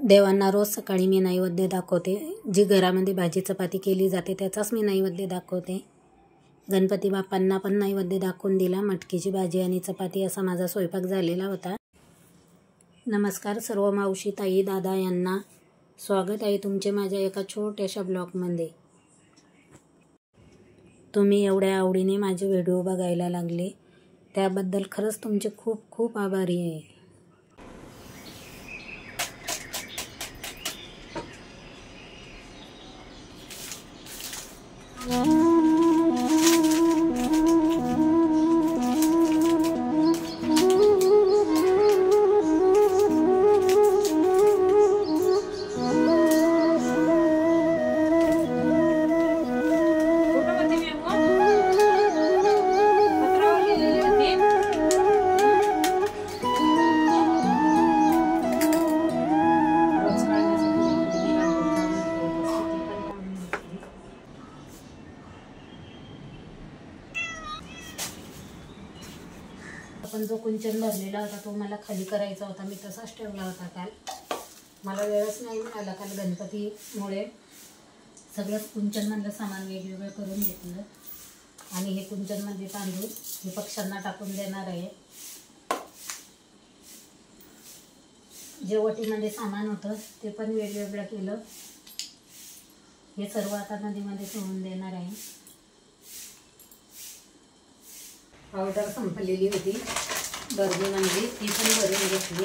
देवांना रोज सकाळी मी नैवेद्य दाखवते. जी घरामध्ये भाजी चपाती केली जाते त्याचाच मी नैवेद्य दाखवते. गणपती बाप्पांना पण नैवेद्य दाखवून दिला. मटकीची भाजी आणि चपाती असा माझा स्वयंपाक झालेला होता. नमस्कार सर्व मावशी, ताई, दादा यांना. स्वागत आहे तुमचे माझ्या एका छोट्याशा ब्लॉगमध्ये. तुम्ही एवढ्या आवडीने माझे व्हिडिओ बघायला लागले त्याबद्दल खरंच तुमचे खूप खूप आभारी आहे. आपण जो कुंचन भरलेला होता तो मला खाली करायचा होता. मी तसाच ठेवला होता काल. मला वेळच नाही मिळाला काल गणपतीमुळे. सगळंच कुंचनमधलं सामान वेगवेगळं करून घेतलं आणि हे कुंचनमध्ये तांदूळ हे पक्ष्यांना टाकून देणार आहे. जे वटीमध्ये सामान होतं ते पण वेगवेगळं केलं. हे सर्व आता नदीमध्ये सोडून देणार आहे. पावडर संपलेली होती बर्दीमध्ये, ती पण भरून घेतली.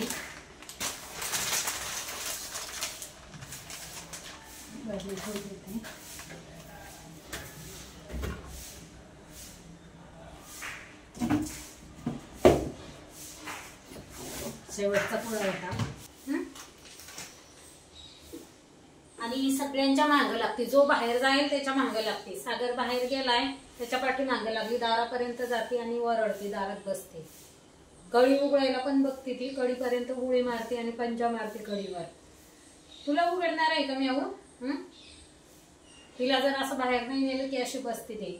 शेवटचा पोळा होता आणि सगळ्यांच्या मागं लागते. जो बाहेर जाईल त्याच्या मागं लागते. सागर बाहेर गेलाय त्याच्या पाठी मागं लागली. दारापर्यंत जाते आणि वरडते, दारात बसते. कळी उघडायला पण बघते ती. कळीपर्यंत उडी मारते आणि पंजा मारते कळीवर. तुला उघडणार आहे का मी आऊ? तिला जर असं बाहेर नाही नेलं की अशी बसते ते.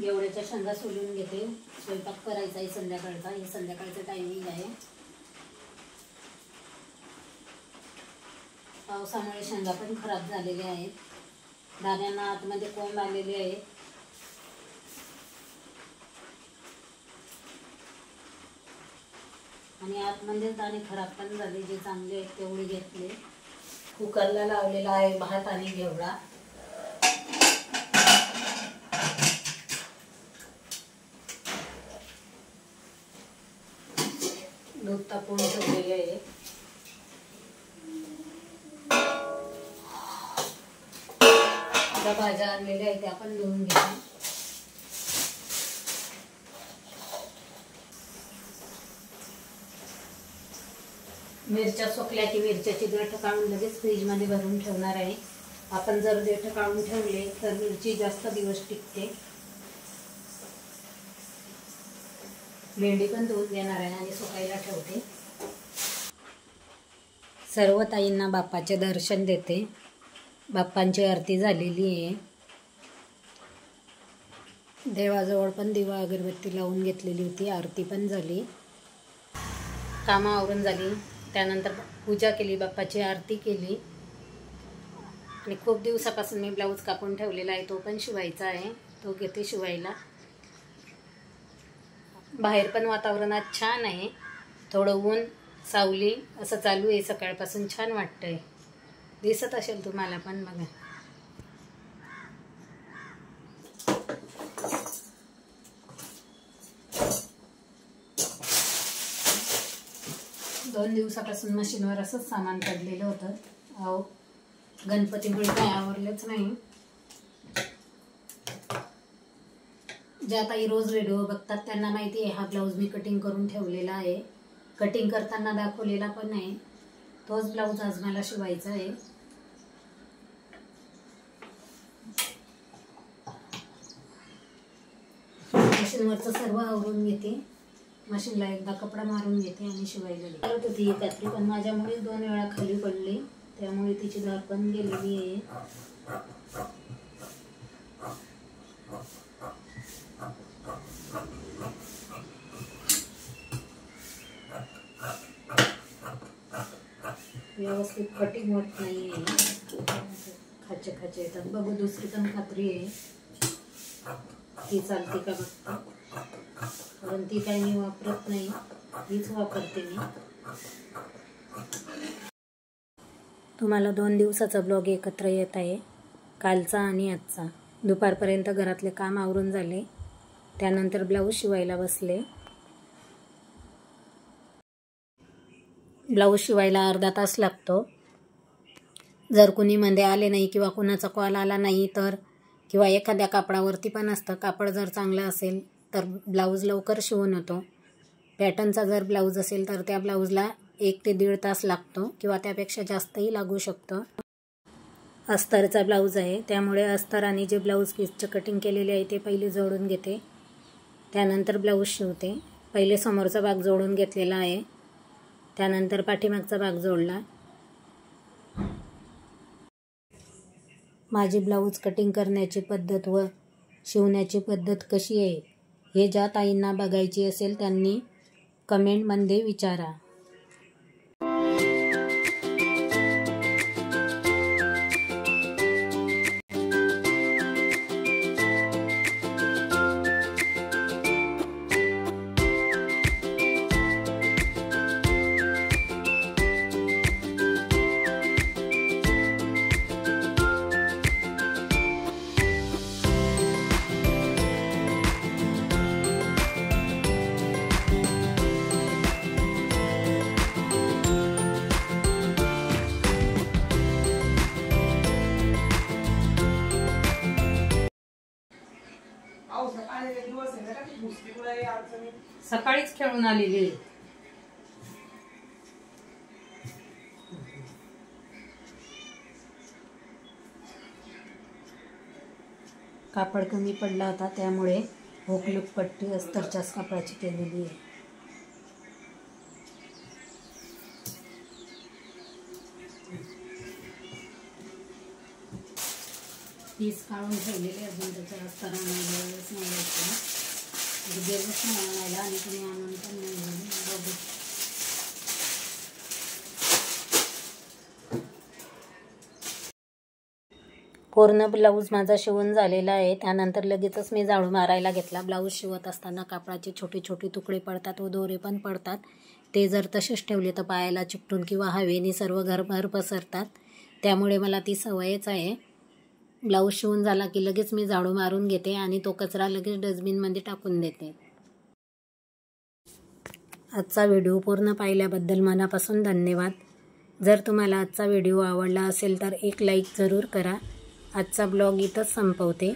गेवड्याच्या शेंगा सोलून घेते. स्वयंपाक करायचा आहे संध्याकाळचा. हे संध्याकाळचं टायमिंग आहे. पावसामुळे शेंगा पण खराब झालेल्या आहेत. दाण्यांना आतमध्ये कोंब आलेले आहेत. आणि आतमध्ये दाणे खराब पण झाले. जे चांगले आहेत तेवढे घेतले. कुकरला लावलेला आहे भात आणि घेवडा. दूध तापवून ठेवलेले आहे. भाज्या आणलेल्या आहेत त्या पण धुवून घेते. मिरच्या सुकल्या की मिरच्याची देठ काढून लगेच फ्रीजमध्ये भरून ठेवणार आहे. आपण जर देठ काढून ठेवले तर मिरची जास्त दिवस टिकते. भेंडी पण धुवून देणार आहे आणि सुकायला ठेवते. सर्व ताईंना बाप्पाचे दर्शन देते. बाप्पांची आरती झालेली आहे. देवाजवळ पण दिवा अगरबत्ती लावून घेतलेली होती. आरती पण झाली. कामं आवरून झाली. त्यानंतर पूजा केली, बाप्पाची आरती केली. आणि खूप दिवसापासून मी ब्लाऊज कापून ठेवलेला आहे. तो पण शिवायचा आहे. तो घेते शिवायला. बाहेर पण वातावरण आज छान आहे. थोडं ऊन सावली असं चालू आहे. सकाळपासून छान वाटतंय. दिसत असेल तुम्हाला पण बघा. दोन दिवसापासून मशीनवर असंच सामान पडलेलं होतं. अहो गणपतीमुळे काय आवरलंच नाही. ज्या ताई रोज व्हिडिओ बघतात त्यांना माहिती आहे हा ब्लाऊज मी कटिंग करून ठेवलेला आहे. कटिंग करताना दाखवलेला पण आहे. तोच ब्लाऊज आज मला शिवायचा आहे. मशीनवरचं सर्व आवरून घेते. मशीनला एकदा कपडा मारून घेते आणि शिवायला घेते. होती ही कात्री पण माझ्यामुळे 2 वेळा खाली पडली. त्यामुळे तिची धार पण गेलेली आहे. व्यवस्थित कटिंग होत नाही आहे, खाचे खाचे येतात. बघू दुसरी पण खात्री आहे ती चालते का बघता, कारण ती काही मी वापरत नाही, हीच वापरते मी. तुम्हाला 2 दिवसाचा ब्लॉग एकत्र येत आहे, कालचा आणि आजचा. दुपारपर्यंत घरातले काम आवरून झाले, त्यानंतर ब्लाऊज शिवायला बसले. ब्लाऊज शिवायला अर्धा तास लागतो. जर कुणी मध्ये आले नाही किंवा कुणाचा कॉल आला नाही तर, किंवा एखाद्या कापडावरती पण असतं, कापड जर चांगलं असेल तर ब्लाऊज लवकर शिवून होतो. पॅटर्नचा जर ब्लाऊज असेल तर त्या ब्लाऊजला 1 ते 1.5 तास लागतो किंवा त्यापेक्षा जास्तही लागू शकतो. अस्तरचा ब्लाऊज आहे, त्यामुळे अस्तर आणि जे ब्लाऊज पीसचे कटिंग केलेले आहे ते पहिले जोडून घेते, त्यानंतर ब्लाऊज शिवते. पहिले समोरचा भाग जोडून घेतलेला आहे, त्यानंतर पाठीमागचा भाग जोडला. माझी ब्लाऊज कटिंग करण्याची पद्धत व शिवण्याची पद्धत कशी आहे हे ज्या ताईंना बघायची असेल त्यांनी कमेंटमध्ये विचारा. सकाळीच खेळून आलेली. कापड कमी पडला होता, त्यामुळे हुकलूक पट्टी अस्तरच्याच कापडाची केलेली आहे. पीस काढून ठेवलेले, अजून त्याच्या अस्तर आणायला वेळच नाही लागतो. गेलोच नाही आणायला आणि तुम्ही आणून पण नाही बघू. पूर्ण ब्लाऊज माझा शिवून झालेला आहे, त्यानंतर लगेचच मी झाडू मारायला घेतला. ब्लाऊज शिवत असताना कापडाचे छोटे छोटे तुकडे पडतात व दोरे पण पडतात. ते जर तसेच ठेवले तर पायाला चिकटून किंवा हवेने सर्व घरभर पसरतात, त्यामुळे मला ती सवयच आहे. ब्लाऊज शिवून झाला की लगेच मी झाडू मारून घेते आणि तो कचरा लगेच डस्टबिनमध्ये टाकून देते. आजचा व्हिडिओ पूर्ण पाहिल्याबद्दल मनापासून धन्यवाद. जर तुम्हाला आजचा व्हिडिओ आवडला असेल तर एक लाईक जरूर करा. आजचा ब्लॉग इथंच संपवते.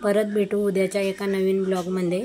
परत भेटू उद्याच्या एका नवीन ब्लॉगमध्ये.